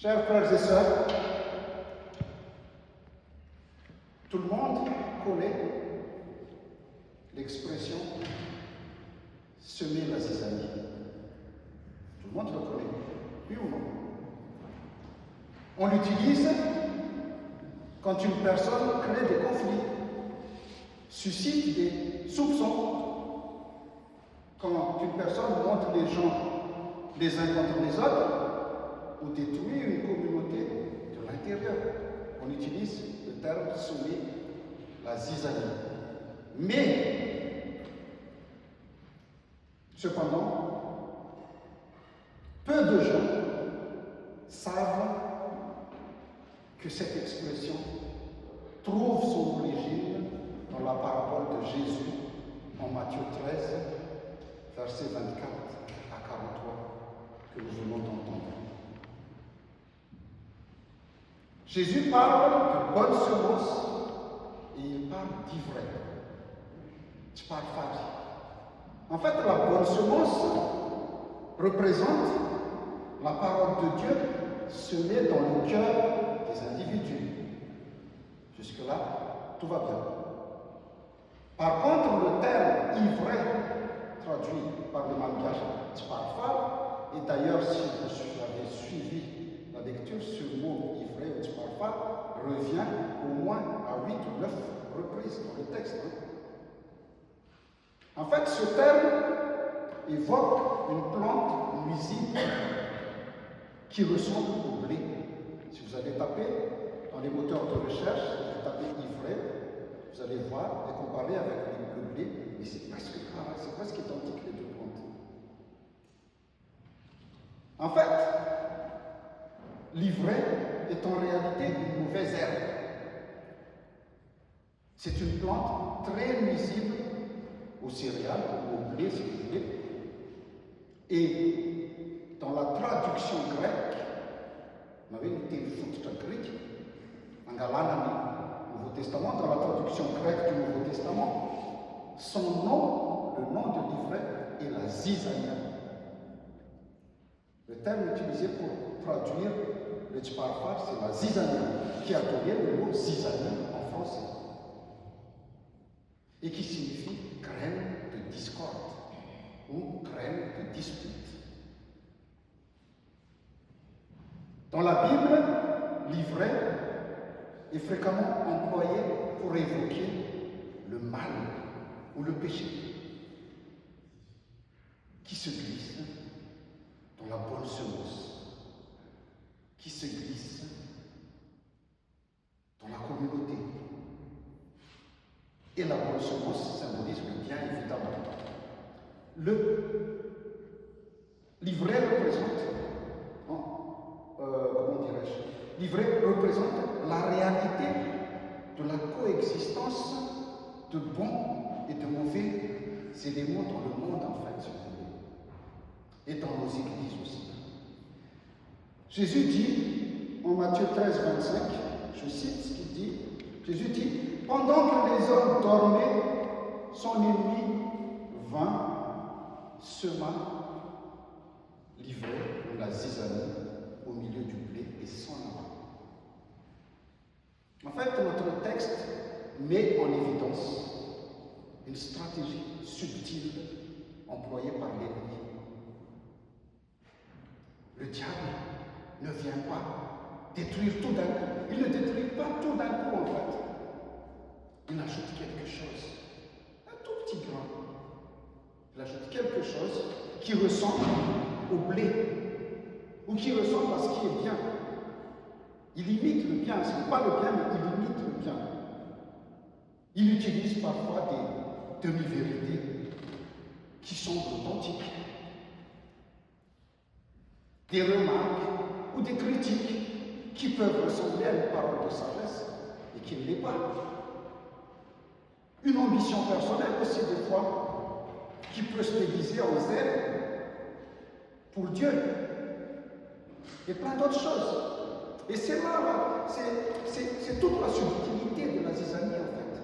Chers frères et sœurs, tout le monde connaît l'expression semer la zizanie. Tout le monde le connaît, oui ou non? On l'utilise quand une personne crée des conflits, suscite des soupçons, quand une personne montre les gens les uns contre les autres, ou détruit une communauté de l'intérieur. On utilise le terme semer la zizanie. Mais, cependant, peu de gens savent que cette expression trouve son origine dans la parabole de Jésus en Matthieu 13, versets 24 à 43, que nous venons d'entendre. Jésus parle de bonne semence et il parle d'ivraie. Tu parles Fadi. En fait, la bonne semence représente la parole de Dieu semée dans le cœur des individus. Jusque-là, tout va bien. Par contre, le terme ivraie, traduit par le malgache Tsparfal, et d'ailleurs, si vous avez suivi la lecture, ce mot ivraie ou Tsparfal revient au moins à 8 ou 9 reprises dans le texte. En fait, ce terme évoque une plante nuisible qui ressemble au blé. Si vous allez taper dans les moteurs de recherche, vous tapez ivraie, vous allez voir et comparer avec le blé, et c'est presque pareil, c'est presque identique les deux plantes. En fait, l'ivraie est en réalité une mauvaise herbe. C'est une plante très nuisible aux céréales ou au blé, si vous voulez. Et dans la traduction grecque, on avait une téléphone grec, en Galanami, Nouveau Testament, dans la traduction grecque du Nouveau Testament, son nom, le nom de l'ivraie, est la zizania. Le terme utilisé pour traduire le Tsparfal, c'est la zizania, qui a donné le mot zizania en français, et qui signifie graine de discorde ou graine de dispute. Dans la Bible, l'ivraie est fréquemment employé pour évoquer le mal ou le péché qui se glisse dans la bonne semence, qui se glisse dans la communauté. Et la bonne semence symbolise le bien, évidemment. L'ivraie représente, comment dirais-je, l'ivraie représente la réalité de la coexistence de bons et de mauvais éléments dans le monde, en fait, si vous voulez, et dans nos églises aussi. Jésus dit, en Matthieu 13, 25, je cite ce qu'il dit, Jésus dit, pendant que les hommes dormaient, son ennemi vint, sema l'ivraie ou la zizanie au milieu du blé et s'en alla. En fait, notre texte met en évidence une stratégie subtile employée par l'ennemi. Le diable ne vient pas détruire tout d'un coup. Il ne détruit pas tout d'un coup, en fait. Il ajoute quelque chose, un tout petit grain. Il ajoute quelque chose qui ressemble au blé, ou qui ressemble à ce qui est bien. Il imite le bien, ce n'est pas le bien, mais il imite le bien. Il utilise parfois des demi-vérités qui sont authentiques, des remarques ou des critiques qui peuvent ressembler à une parole de sagesse et qui ne l'est pas. Une ambition personnelle aussi des fois, qui peut se déguiser en zèle pour Dieu, et plein d'autres choses. Et c'est là, c'est toute la subtilité de la zizanie, en fait.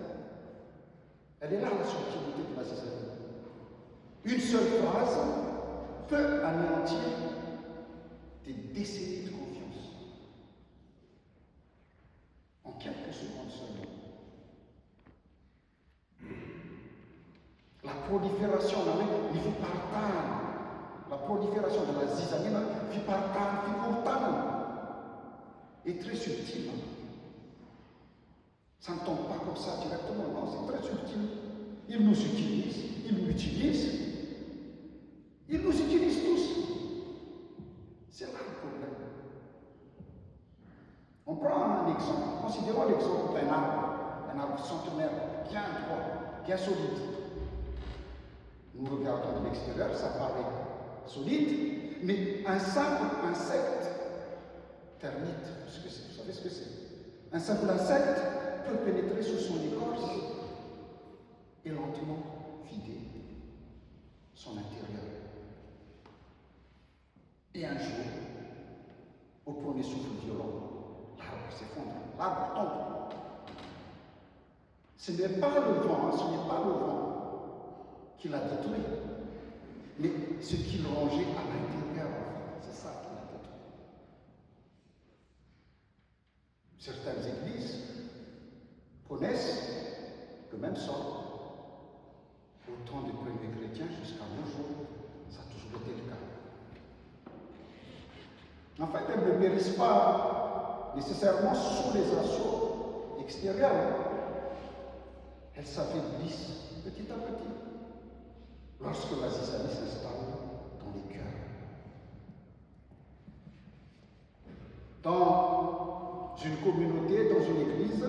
Elle est là, la subtilité de la zizanie. Une seule phrase peut anéantir des décennies de confiance. prolifération, il faut partager. La prolifération de la zizanine, il faut partager, il faut est très subtil. Ça ne tombe pas comme ça directement, non, c'est très subtil. Ils nous utilisent, ils nous utilisent, ils nous utilisent tous. C'est là le problème. On prend un exemple, considérons l'exemple d'un arbre centenaire bien droit, bien solide. Nous regardons de l'extérieur, ça paraît solide, mais un simple insecte, termite, vous savez ce que c'est? Un simple insecte peut pénétrer sous son écorce et lentement vider son intérieur. Et un jour, au premier souffle violent, l'arbre s'effondre, l'arbre tombe. Ce n'est pas le vent, qui l'a détruit, mais ce qu'il rangeait à l'intérieur, c'est ça qui l'a détruit. Certaines églises connaissent le même sort. Au temps des premiers chrétiens jusqu'à nos jours, ça a toujours été le cas. En fait, elles ne périssent pas nécessairement sous les assauts extérieurs. Elles s'affaiblissent petit à petit lorsque la zizanie s'installe dans les cœurs. Dans une communauté, dans une église,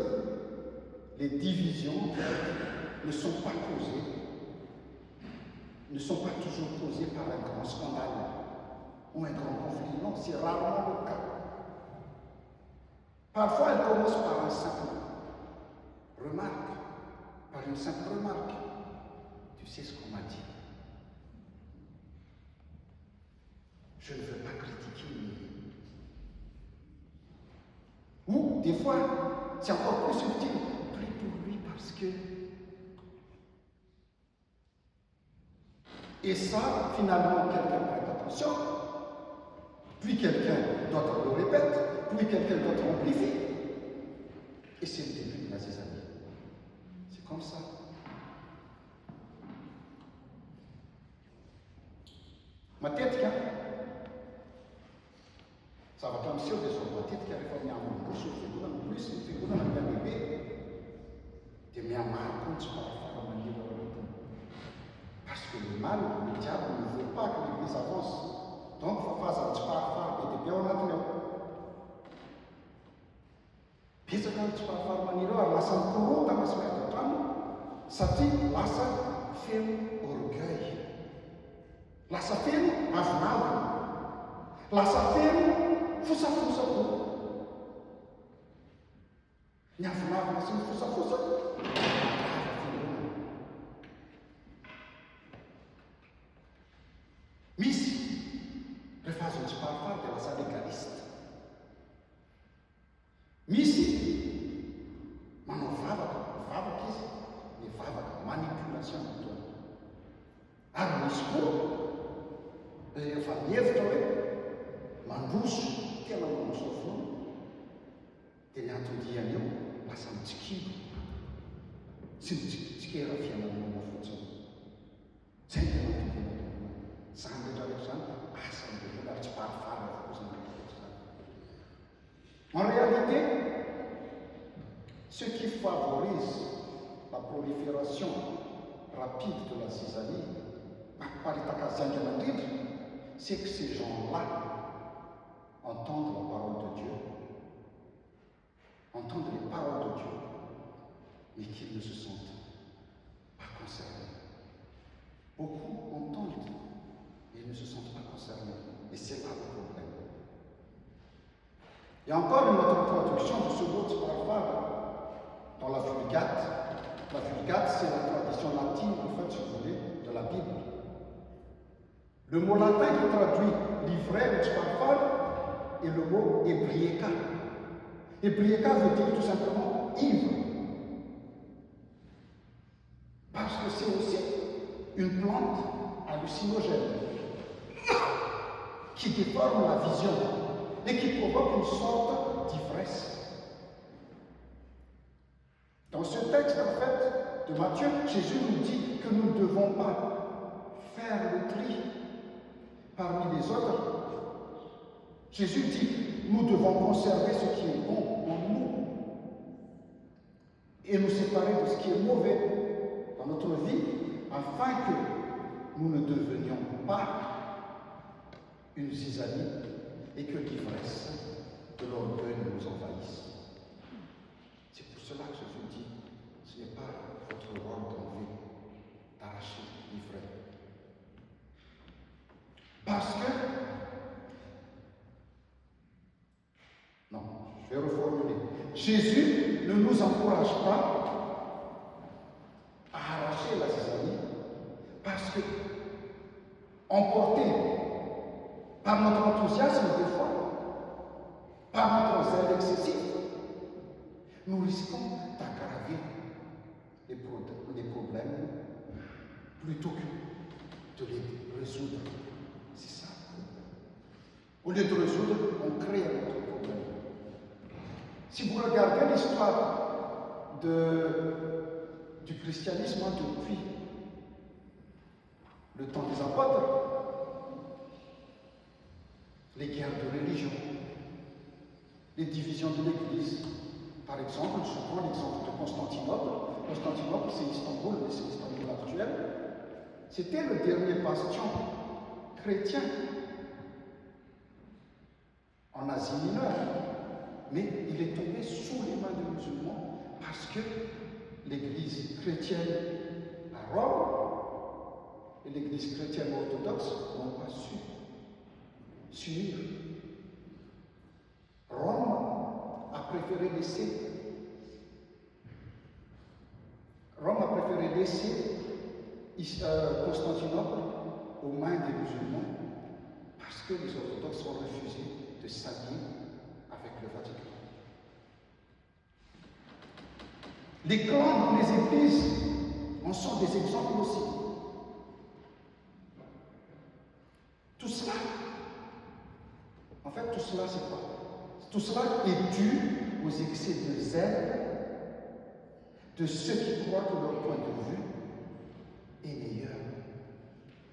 les divisions ne sont pas causées, ne sont pas toujours causées par un grand scandale ou un grand conflit. Non, c'est rarement le cas. Parfois, elles commencent par un simple remarque, par une simple remarque. Tu sais ce qu'on m'a dit. Je ne veux pas critiquer. Ou, des fois, c'est encore plus subtil. Prie pour lui parce que... Et ça, finalement, quelqu'un prête attention. Puis quelqu'un d'autre le répète. Puis quelqu'un d'autre amplifie. Et c'est le début de la zizanie. C'est comme ça. Ma tête, ça va comme si on descend ma tête qui arrive à venir à mon bouche, plus, une figure dans la bébé, de me amar quand tu vas faire la manière. Parce que le mal, le diable ne veut pas que l'église avance. Donc, il faut faire ça, tu vas faire, et bien on a tout. Puis, quand tu vas faire la manière, là, ça me corrompt dans ma semaine de temps. Ça dit, là, ça fait orgueil. Là, ça fait avenable. Là, ça fait fusa. Ni avenable, mas fusa. Missi, refaz un disparfar de la sindicaliste. Missi, ma non fava manipulação. Fa hevitra hoe mandroso tena mandroso foana dia ny antondiany eo lasa mitsikivo sy mitsikera fiananana fotsiny zay tena antondiana zany rehetrarehetra zany asan'ireo ary tsy parifara fotsiny zany. En réalité, ce qui favorise la prolifération rapide de la zizanie, c'est que ces gens-là entendent la parole de Dieu, entendent les paroles de Dieu, mais qu'ils ne se sentent pas concernés. Beaucoup entendent, mais ils ne se sentent pas concernés. Et c'est là le problème. Il y a encore une autre traduction de ce mot Sparfar dans la Vulgate. La Vulgate, c'est la tradition latine, en fait, si vous voulez, de la Bible. Le mot latin qui traduit l'ivraie ou Sparfar est le mot ébriéca. Ébriéca veut dire tout simplement ivre. Parce que c'est aussi une plante hallucinogène qui déforme la vision et qui provoque une sorte d'ivresse. Dans ce texte, en fait, de Matthieu, Jésus nous dit que nous ne devons pas faire le tri parmi les autres. Jésus dit, nous devons conserver ce qui est bon en nous et nous séparer de ce qui est mauvais dans notre vie, afin que nous ne devenions pas une zizanie et que l'ivresse de l'orgueil ne nous envahisse. C'est pour cela que Jésus dit, ce n'est pas votre rôle d'enlever, d'arracher l'ivraie. Parce que, non, je vais reformuler. Jésus ne nous encourage pas à arracher la zizanie parce que, emporté par notre enthousiasme des fois, par notre zèle excessif, nous risquons d'aggraver les problèmes plutôt que de les résoudre. C'est ça. Au lieu de résoudre, on crée un autre problème. Si vous regardez l'histoire du christianisme depuis le temps des apôtres, les guerres de religion, les divisions de l'Église. Par exemple, je prends l'exemple de Constantinople. Constantinople, c'est Istanbul, mais c'est Istanbul actuel. C'était le dernier bastion chrétien en Asie mineure. Mais il est tombé sous les mains des musulmans parce que l'Église chrétienne à Rome et l'Église chrétienne orthodoxe n'ont pas su s'unir. Rome a préféré laisser Constantinople aux mains des musulmans parce que les orthodoxes ont refusé de s'allier avec le Vatican. Les clans dans les églises en sont des exemples aussi. Tout cela, en fait, tout cela, c'est quoi? Tout cela est dû aux excès de zèle de ceux qui croient que leur point de vue est meilleur.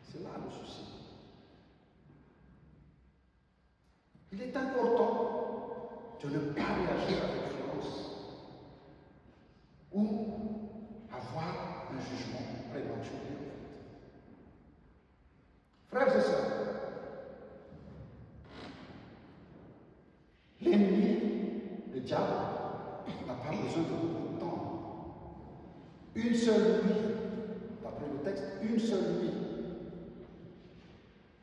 C'est là le souci. Il est important de ne pas réagir avec violence ou avoir un jugement prématuré. Frères et sœurs, l'ennemi, le diable, n'a pas besoin de beaucoup de temps. Une seule nuit, d'après le texte, une seule nuit,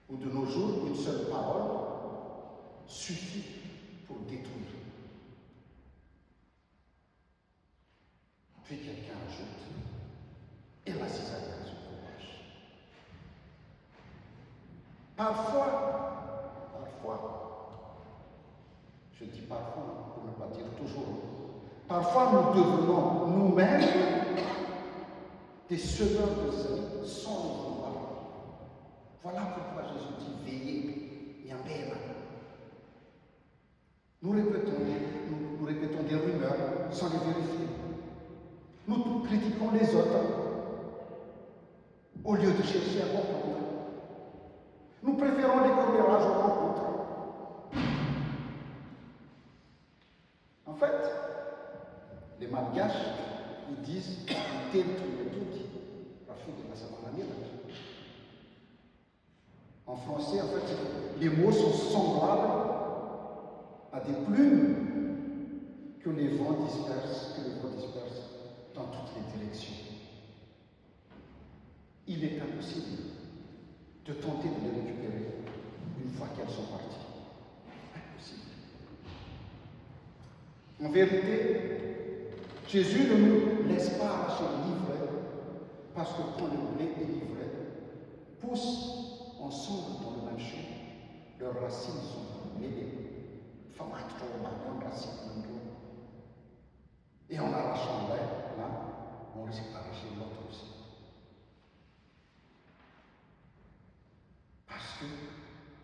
ou de nos jours, une seule parole, suffit pour détruire. Puis quelqu'un ajoute, et la cisaille se propage. Parfois, je dis parfois pour ne pas dire toujours, parfois nous devenons nous-mêmes des semeurs de zèle sans le vouloir. Voilà pourquoi Jésus dit veillez, yambéma. Nous répétons des rumeurs sans les vérifier. Nous critiquons les autres au lieu de chercher à comprendre. Nous préférons les commérages aux rencontres. En fait, les Malgaches, ils disent il tempo de tutti, raffiné la semana. En français, en fait, les mots sont semblables à des plumes que les vents dispersent dans toutes les directions. Il est impossible de tenter de les récupérer une fois qu'elles sont parties. Impossible. En vérité, Jésus ne nous laisse pas arracher l'ivraie parce que quand le blé et l'ivraie poussent ensemble dans le même champ, leurs racines sont mêlées. Et en arrachant l'un, on risque d'arracher l'autre aussi. Parce que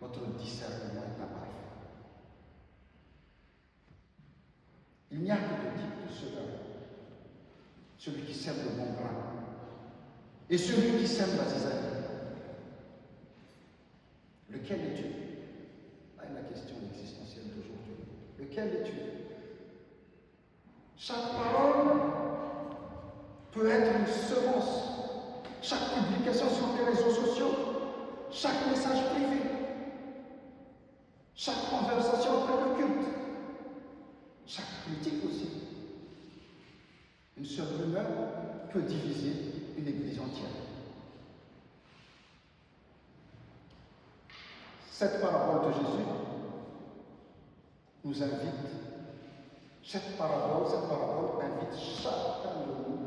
notre discernement est imparfait. Il n'y a que deux types de semeurs. celui qui sème le bon grain et celui qui sème la zizanie. Lequel es-tu? Là est la question existentielle d'aujourd'hui. Lequel es-tu? Chaque parole peut être une semence. Chaque publication sur les réseaux sociaux, chaque message privé, chaque conversation après le culte, chaque critique aussi. Une seule rumeur peut diviser une église entière. Cette parabole de Jésus nous invite, cette parabole invite chacun de nous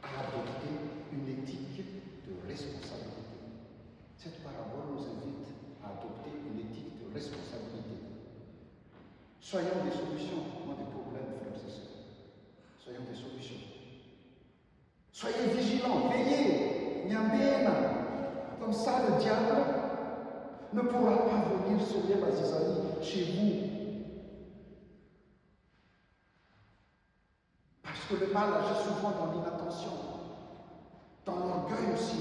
à adopter une éthique de responsabilité. Cette parabole nous invite à adopter une éthique de responsabilité. Soyons des solutions, non des problèmes, frères et sœurs. Soyons des solutions. Soyez vigilants, veillez, Nyambéna. Comme ça, le diable ne pourra pas venir sauver la zizanie chez vous. Parce que le mal agit souvent dans l'inattention, dans l'orgueil aussi.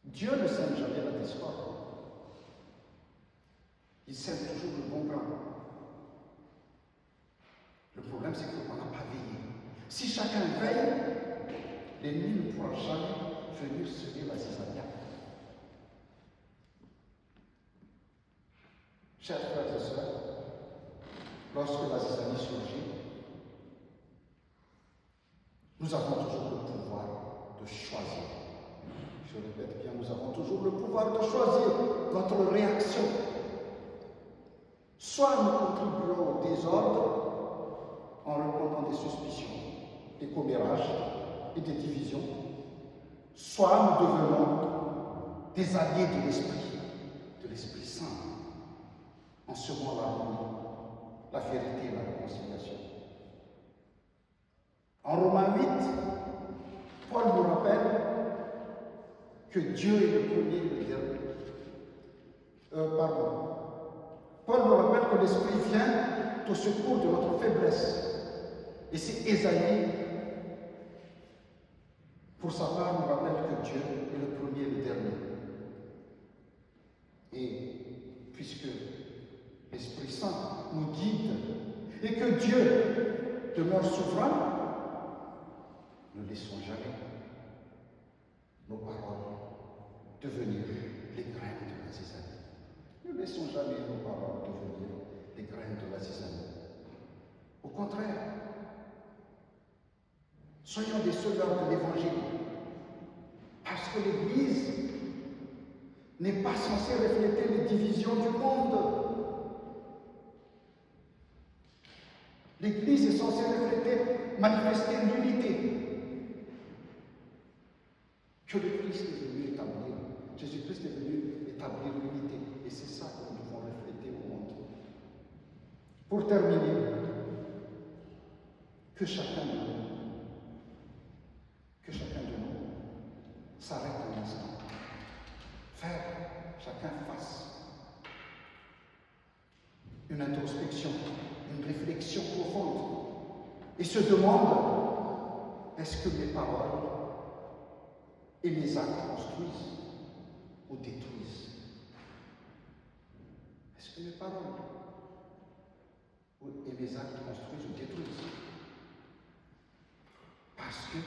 Dieu ne sème jamais la discorde. Il sème toujours le bon grain. Le problème, c'est qu'on n'a pas veillé. Si chacun veille, l'ennemi ne pourra jamais venir semer la zizanie. Chers frères et sœurs, lorsque la zizanie surgit, nous avons toujours le pouvoir de choisir. Je répète bien, nous avons toujours le pouvoir de choisir notre réaction. Soit nous contribuons au désordre en répandant des suspicions, des commérages et des divisions, soit nous devenons des alliés de l'Esprit Saint, en semant l'harmonie, la vérité et la réconciliation. En Romains 8, Paul nous rappelle que Dieu est le premier et le dernier. Paul nous rappelle que l'Esprit vient au secours de notre faiblesse. Et c'est Ésaïe, pour sa part, nous rappelle que Dieu est le premier et le dernier. Et puisque l'Esprit Saint nous guide et que Dieu demeure souverain, ne laissons jamais nos paroles devenir les graines de la zizanie. Ne laissons jamais nos paroles devenir les graines de la zizanie. Au contraire, soyons des soldats de l'Évangile, parce que l'Église n'est pas censée refléter les divisions du monde. L'Église est censée refléter, manifester l'unité que le Christ est venu établir. Jésus-Christ est venu établir l'unité. Et c'est ça que nous devons refléter au monde. Pour terminer, que chacun de nous s'arrête un instant. Chacun fasse une introspection, une réflexion profonde et se demande, est-ce que mes paroles et mes actes construisent ou détruisent? Est-ce que mes paroles et mes actes construisent ou détruisent? Parce que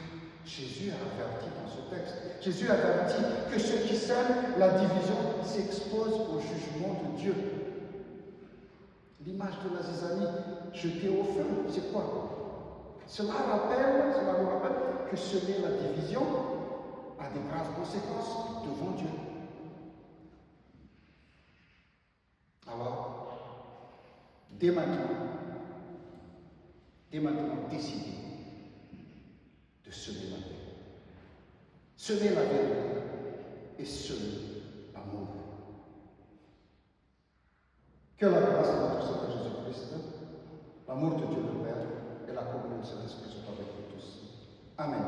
Jésus a averti dans ce texte. Jésus a averti que ceux qui sèment la division s'exposent au jugement de Dieu. L'image de la zizanie jetée au feu, c'est quoi? Cela nous rappelle que semer la division a des graves conséquences devant Dieu. Alors, dès maintenant, décidez de semer la paix. Semer la vérité et semer l'amour. Que la grâce de notre Seigneur Jésus-Christ, l'amour de Dieu le Père et la communion de Saint-Esprit soient avec nous tous. Amen.